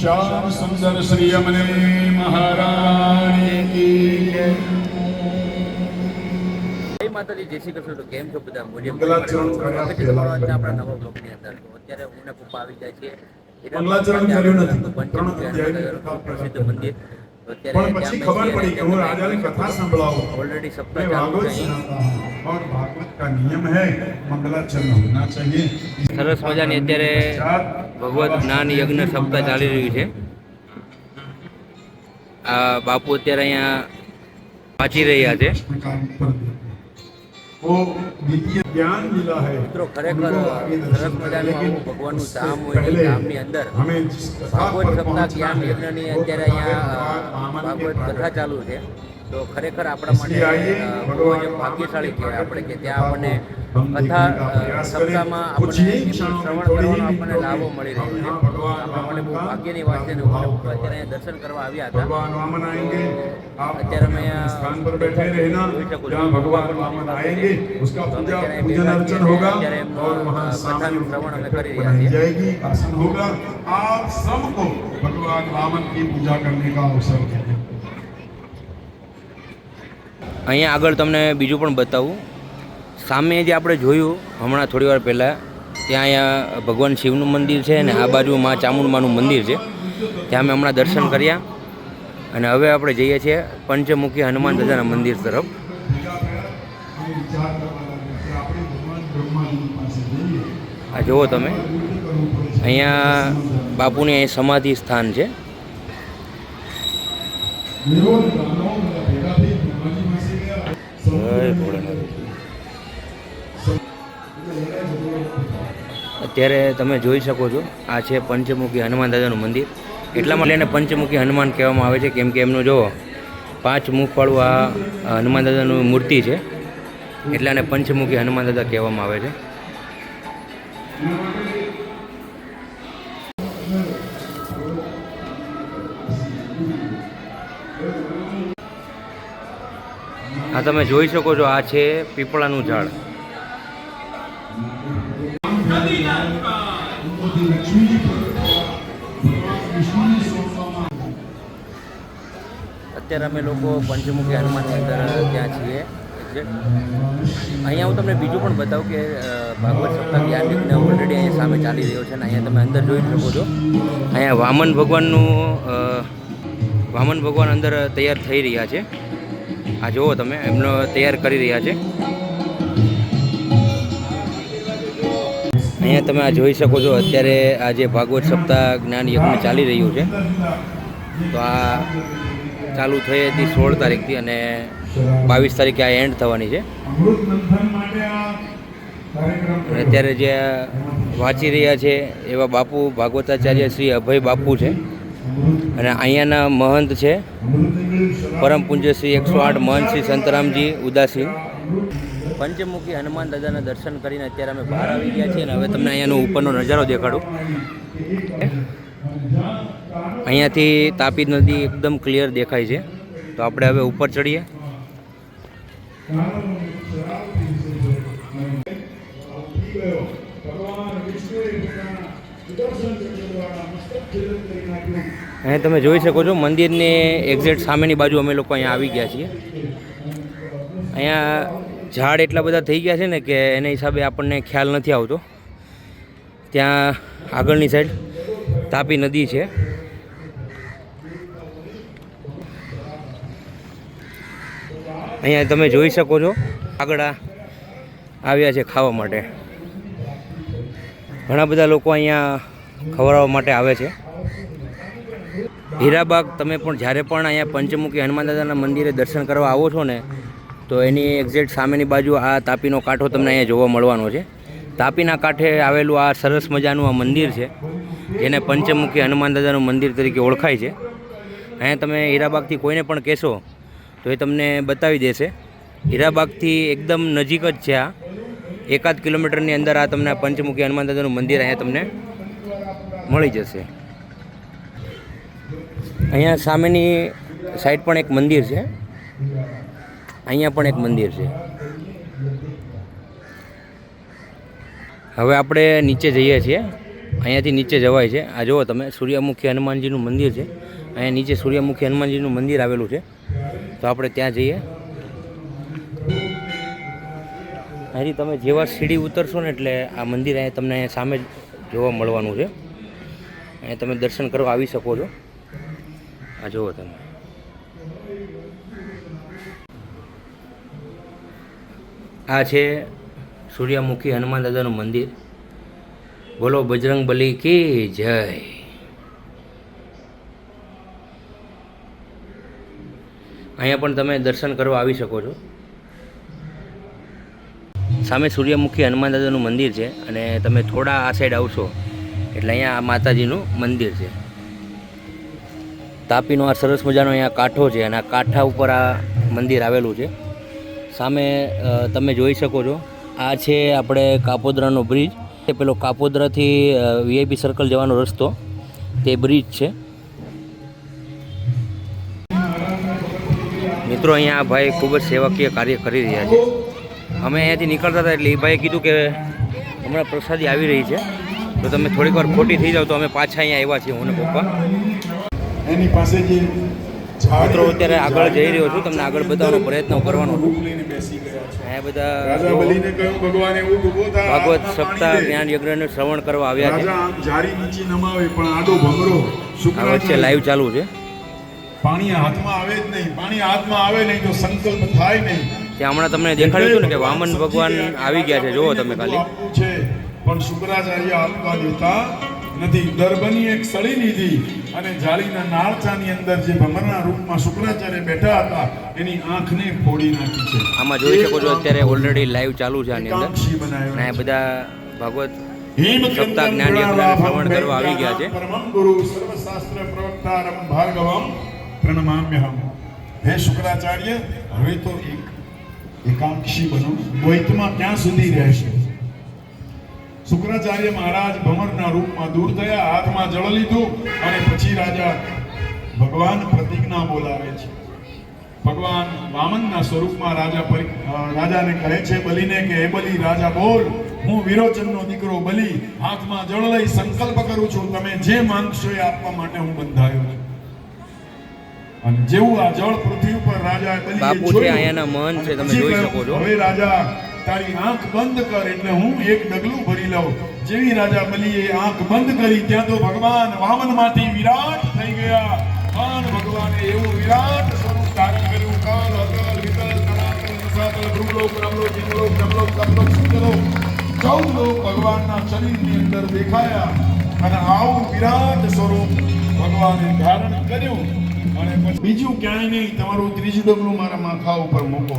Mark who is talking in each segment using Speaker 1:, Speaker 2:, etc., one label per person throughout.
Speaker 1: श्याम सुंदर श्री अमने महाराज की जय।
Speaker 2: માતાજી જય શ્રી કૃષ્ણ. તો કેમ છો બધા? મંગલાચરણ કર્યા પહેલા આપણા નવા બ્લોગની અંદર તો અત્યારે હું ને પપ્પા આવી જાય છે.
Speaker 1: મંગલાચરણ કર્યું નથી
Speaker 2: પ્રસિદ્ધ મંદિર.
Speaker 1: પણ પછી ખબર પડી કે હું રાજાની કથા સંભળાવું.
Speaker 2: ઓલરેડી સપ્તાહ ચાલુ છે
Speaker 1: और भागवत का नियम है मंगलाचरण होना चाहिए.
Speaker 2: સરસ મજાની અત્યારે ભગવત જ્ઞાન યજ્ઞ સપ્તાહ ચાલી રહ્યું છે. આ બાપુ અત્યારે અહીંયા વાંચી રહ્યા છે.
Speaker 1: वो द्वितीय ज्ञान मिला है.
Speaker 2: મિત્રો ખરેખર સરસ મજાનું આવું ભગવાનનું ધામ હોય છે ધામની અંદર ભાગવત સપ્તાહ જ્ઞાન યજ્ઞની અત્યારે અહીંયા ભાગવત કથા ચાલુ છે. તો ખરેખર આપણા માટે બહુ જ ભાગ્યશાળી કહેવાય આપણે કે ત્યાં આપણને કથા સપ્તાહમાં આપણને શ્રવણ કરવાનો આપણને લાભો મળી રહ્યો છે. આપણા માટે બહુ ભાગ્યની વાત છે. અત્યારે અહીંયા દર્શન કરવા આવ્યા હતા. અત્યારે અમે કથાનું શ્રવણ અમે કરી રહ્યા છીએ.
Speaker 1: आप सबको भगवान वामन की पूजा करने का अवसर है.
Speaker 2: અહીંયા આગળ તમને બીજું પણ બતાવું. સામે જે આપણે જોયું હમણાં થોડી વાર પહેલાં ત્યાં અહીંયા ભગવાન શિવનું મંદિર છે અને આ બાજુ મા ચામુંડમાનું મંદિર છે. ત્યાં અમે હમણાં દર્શન કર્યા અને હવે આપણે જઈએ છીએ પંચમુખી હનુમાન દાદાના મંદિર તરફ. આ જુઓ તમે અહીંયા બાપુની અહીં સમાધિ સ્થાન છે. અત્યારે તમે જોઈ શકો છો આ છે પંચમુખી હનુમાન દાદાનું મંદિર. એટલા માટે એને પંચમુખી હનુમાન કહેવામાં આવે છે કેમ કે એમનું જો 5 મુખવાળું આ હનુમાન દાદાનું મૂર્તિ છે એટલે આને પંચમુખી હનુમાન દાદા કહેવામાં આવે છે. આ તમે જોઈ શકો છો આ છે પીપળાનું ઝાડ. અત્યારે અમે લોકો પંચમુખી હનુમાનની અંદર ત્યાં છીએ. અહીંયા હું તમને બીજું પણ બતાવું કે ભાગવત સપ્તાહ જ્ઞાન યજ્ઞ ઓલરેડી અહીંયા સામે ચાલી રહ્યો છે અને અહીંયા તમે અંદર જોઈ શકો છો. અહીંયા વામન ભગવાન અંદર તૈયાર થઈ રહ્યા છે. આ જુઓ તમે એમનો તૈયાર કરી રહ્યા છે. અહીંયા તમે આ જોઈ શકો છો અત્યારે આ જે ભાગવત સપ્તાહ જ્ઞાન યજ્ઞ ચાલી રહ્યું છે. તો આ ચાલુ થઈ હતી 16 તારીખથી અને 22 તારીખે આ એન્ડ થવાની છે. અને અત્યારે જે વાંચી રહ્યા છે એવા બાપુ ભાગવતાચાર્ય શ્રી અભય બાપુ છે અને અહીંયાના મહંત છે પરમ પૂજ્ય શ્રી 108 મહંત શ્રી સંતરામજી ઉદાસી. પંચમુખી હનુમાન દાદાના દર્શન કરીને અત્યારે અમે બહાર આવી ગયા છીએ અને હવે તમને અહીંયાનો ઉપરનો નજારો દેખાડું. અહીંયાથી તાપી નદી એકદમ ક્લિયર દેખાય છે. તો આપણે હવે ઉપર ચડીએ. અહીંયા તમે જોઈ શકો છો મંદિરની એક્ઝેક્ટ સામેની બાજુ અમે લોકો અહીંયા આવી ગયા છીએ. અહીંયા ઝાડ એટલા બધા થઈ ગયા છે ને કે એના હિસાબે આપણને ખ્યાલ નથી આવતો. ત્યાં આગળની સાઈડ તાપી નદી છે. અહીંયા તમે જોઈ શકો છો આગળ આવ્યા છે ખાવા માટે. ઘણા બધા લોકો અહીંયા ખવડાવવા માટે આવે છે. હીરાબાગ તમે પણ જ્યારે પણ અહીંયા પંચમુખી હનુમાન દાદાના મંદિરે દર્શન કરવા આવો છો ને તો એની એક્ઝેક્ટ સામેની બાજુ આ તાપીનો કાંઠો તમને અહીંયા જોવા મળવાનો છે. તાપીના કાંઠે આવેલું આ સરસ મજાનું આ મંદિર છે જેને પંચમુખી હનુમાન દાદાનું મંદિર તરીકે ઓળખાય છે. અહીંયા તમે હીરાબાગથી કોઈને પણ કહેશો તો એ તમને બતાવી દેશે. હીરાબાગથી એકદમ નજીક જ છે. આ 1 કિલોમીટરની અંદર આ તમને પંચમુખી હનુમાન દાદાનું મંદિર અહીંયા તમને મળી જશે. અહીંયા સામેની સાઈડ પણ એક મંદિર છે. અહીંયા પણ એક મંદિર છે. હવે આપણે નીચે જઈએ છીએ. અહીંયાથી નીચે જવાય છે. આ જુઓ તમે સૂર્યમુખી હનુમાનજીનું મંદિર છે. અહીંયા નીચે સૂર્યમુખી હનુમાનજીનું મંદિર આવેલું છે. તો આપણે ત્યાં જઈએ. અહીંથી તમે જેવા સીડી ઉતરશો ને એટલે આ મંદિર અહીંયા તમને સામે જ જોવા મળવાનું છે. અહીંયા તમે દર્શન કરવા આવી શકો છો. આ જુઓ તમે. આ છે સૂર્યમુખી હનુમાન દાદાનું મંદિર. બોલો બજરંગ બલી કી જય. અહીંયા પણ તમે દર્શન કરવા આવી શકો છો. સામે સૂર્યમુખી હનુમાન દાદાનું મંદિર છે અને તમે થોડા આ સાઈડ આવશો એટલે અહીંયા આ માતાજીનું મંદિર છે. તાપીનો આ સરસ મજાનો અહીંયા કાંઠો છે અને આ કાંઠા ઉપર આ મંદિર આવેલું છે. સામે તમે જોઈ શકો છો આ છે આપણે કાપોદ્રાનો બ્રિજ. તે પેલો કાપોદ્રાથી VIP સર્કલ જવાનો રસ્તો તે બ્રિજ છે. મિત્રો અહીંયા આ ભાઈ ખૂબ જ સેવાકીય કાર્ય કરી રહ્યા છે. અમે અહીંયાથી નીકળતા હતા એટલે એ ભાઈએ કીધું કે હમણાં પ્રસાદી આવી રહી છે તો તમે થોડીક વાર ખોટી થઈ જાઓ તો અમે પાછા અહીંયા આવ્યા છીએ હું ને પપ્પા.
Speaker 1: એની પાસે જે
Speaker 2: મિત્રો અત્યારે આગળ જઈ રહ્યો છું. તમને આગળ બતાવવાનો પ્રયત્ન કરવાનો છું. અહીંયા બધા ભાગવત સપ્તાહ જ્ઞાન યજ્ઞનું શ્રવણ કરવા આવ્યા છે. આ વચ્ચે લાઈવ ચાલુ છે.
Speaker 1: પાણી હાથમાં આવે જ નહીં. પાણી હાથમાં આવે નહીં તો સંકલ્પ થાય નહીં.
Speaker 2: ત્યાં હમણાં તમને દેખાડ્યું હતું ને કે વામન ભગવાન આવી ગયા છે. જુઓ તમે ખાલી.
Speaker 1: પણ શુક્રાચાર્ય આપવા દેતા નથી. દરબની એક સળી લીધી અને જાળીના નાળચાની અંદર જે ભમરના રૂપમાં શુક્રાચાર્ય બેઠા હતા એની આંખને ફોડી નાખી છે.
Speaker 2: આમાં જોઈ શકો છો અત્યારે ઓલરેડી લાઈવ ચાલુ છે આની અંદર. અને બધા ભાગવત સપ્તાહ જ્ઞાન યજ્ઞનું શ્રવણ કરવા આવી ગયા છે.
Speaker 1: પરમં ગુરુ સર્વશાસ્ત્ર પ્રવક્તારમ ભાર્ગવમ પ્રણમામ્યહમ. હે શુક્રાચાર્ય હવે તો એકાંક્ષી બનો. દ્વૈતમાં ક્યાં સુધી રહેશે? શુક્રાચાર્ય મહારાજ ભમરના રૂપમાં દૂર થયા. હાથમાં જળ લીધું અને પછી રાજા ભગવાન પ્રતિજ્ઞા બોલાવે છે. ભગવાન વામનના સ્વરૂપમાં રાજાને કહે છે બલીને કે હે બલી રાજા બોલ. હું વિરોચનનો દીકરો બલી હાથમાં જળ લઈ સંકલ્પ કરું છું. તમે જે માંગશો એ આપવા માટે હું બંધાયો છું. અને જેવું આ જળ પૃથ્વી ઉપર રાજા બલી
Speaker 2: બાપુ છે અહીંયાના મહંત છે. તમે જોઈ શકો છો.
Speaker 1: હવે રાજા તારી આંખ બંધ કર એટલે હું એક ડગલું ભરી લઉં. જેવી રાજા બલીએ આંખ બંધ કરી ત્યાં તો ભગવાન વામનમાંથી વિરાટ થઈ ગયા. અને ભગવાને એવું વિરાટ સ્વરૂપ ધારણ કર્યું. કાલ અકલ વિકલ તનાતલ રસાતલ ભ્રુલોક રામલોક જીવલોક જમલોક તપલોક સુખલોક 14 લોક ભગવાનના શરીરની અંદર દેખાયા. અને આવું વિરાટ સ્વરૂપ ભગવાને ધારણ કર્યું. અને પછી બીજું ક્યાંય નહીં. તમારું ત્રીજું ડગલું મારા માથા ઉપર મૂકો.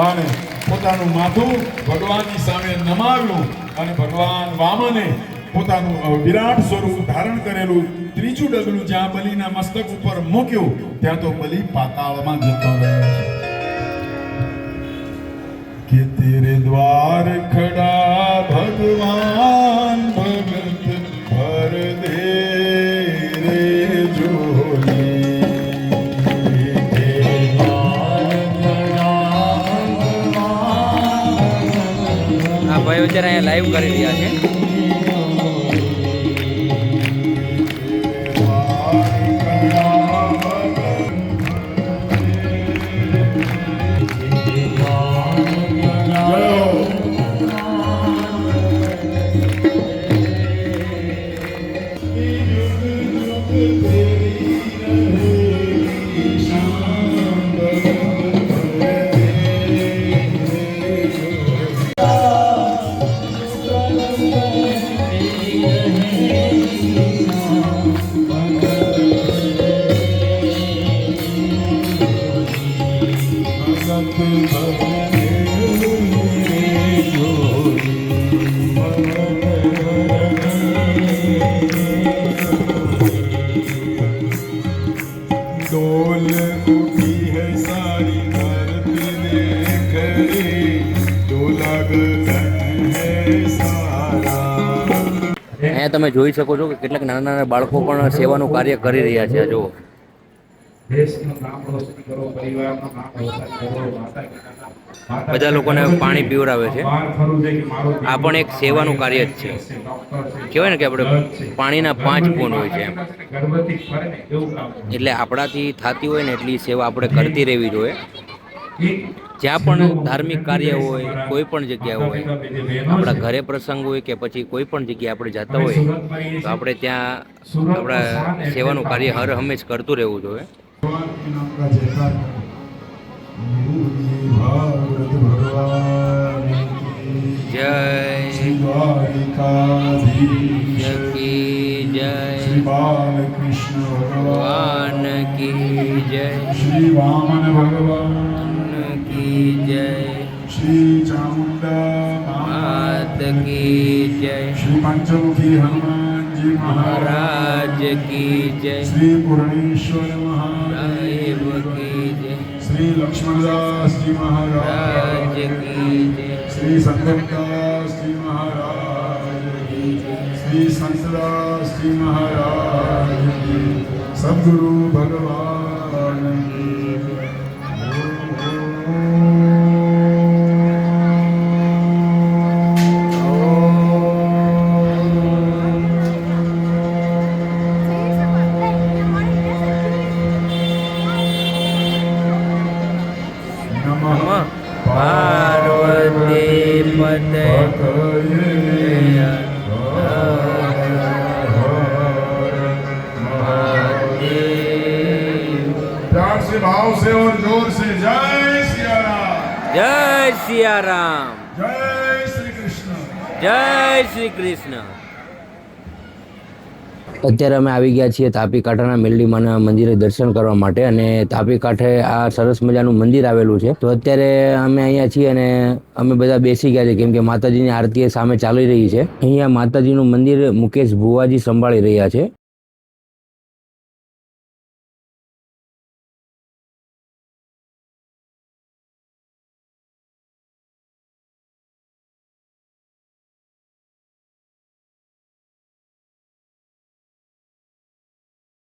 Speaker 1: અને પોતાનું માથું ભગવાનની સામે નમાવ્યું. અને ભગવાન વામને પોતાનું વિરાટ સ્વરૂપ ધારણ કરેલું ત્રીજું ડગલું જ્યાં બલિના મસ્તક ઉપર મૂક્યું ત્યાં તો બલિ પાતાળમાં જતો રહ્યો. कि तेरे द्वार खड़ा भगवान भगत भर दे रे झोली तेरे द्वार खड़ा भगवान
Speaker 2: આ ભાઈ અત્યારે અહીંયા લાઈવ કરી રહ્યા છે.
Speaker 1: डोल उठी है सारी धरती देख रे डोला गगन है सारा
Speaker 2: અહીંયા તમે જોઈ શકો છો કે કેટલાક નાના નાના બાળકો પણ સેવાનું કાર્ય કરી રહ્યા છે. જો
Speaker 3: દેશનું નામ રોશન કરો, પરિવારનું નામ રોશન કરો, માતા
Speaker 2: બધા લોકોને પાણી પીવડાવે છે.
Speaker 3: બહાર ફરવું છે કે મારો
Speaker 2: આ પણ એક સેવાનું કાર્ય જ છે. કહેવાય ને કે આપણે પાણીના 5 પૂન હોય છે એમ.
Speaker 3: ગર્ભવતી ફરે ને એવું કામ છે.
Speaker 2: એટલે આપણાથી થતી હોય ને એટલી સેવા આપણે કરતી રહેવી જોઈએ. જ્યાં પણ ધાર્મિક કાર્ય હોય, કોઈ પણ જગ્યા હોય, આપણા ઘરે પ્રસંગ હોય કે પછી કોઈ પણ જગ્યાએ આપણે જતા હોય તો આપણે ત્યાં આપણા સેવાનું કાર્ય હર હંમેશ કરતું રહેવું જોઈએ.
Speaker 1: भगवान के नाम का जयकार योगी भारत भगवान की
Speaker 2: જય
Speaker 1: श्री द्वारिकाधीश
Speaker 2: કી જય
Speaker 1: श्री बालकृष्ण भगवान
Speaker 2: ભગવાન કી જય
Speaker 1: श्री वामन भगवान
Speaker 2: કી જય
Speaker 1: श्री चामुंडा
Speaker 2: માત કી જય
Speaker 1: श्री पंचमुखी हनुमान जी महाराज
Speaker 2: મહારાજ કી જય
Speaker 1: श्री पूर्णेश्वर महादेव
Speaker 2: સાહેબ કી જય
Speaker 1: श्री लक्ष्मणदास जी
Speaker 2: રાજ
Speaker 1: महाराज
Speaker 2: કી જય
Speaker 1: श्री संतदास जी महाराज की श्री संतदास जी महाराज की सद्गुरु भगवान की नमः
Speaker 2: પાર્વતી પતે
Speaker 1: प्यार से भाव से और जोर से जय सिया राम
Speaker 2: જય સિયારામ,
Speaker 1: जय श्री कृष्ण
Speaker 2: જય શ્રી કૃષ્ણ. અત્યારે અમે આવી ગયા છીએ તાપી કાંઠાના મેલડીમાના મંદિરે દર્શન કરવા માટે અને તાપી કાંઠે આ સરસ મજાનું મંદિર આવેલું છે. તો અત્યારે અમે અહીંયા છીએ અને અમે બધા બેસી ગયા છે કેમ કે માતાજીની આરતી સામે ચાલી રહી છે. અહીંયા માતાજીનું મંદિર મુકેશ ભુવાજી સંભાળી રહ્યા છે.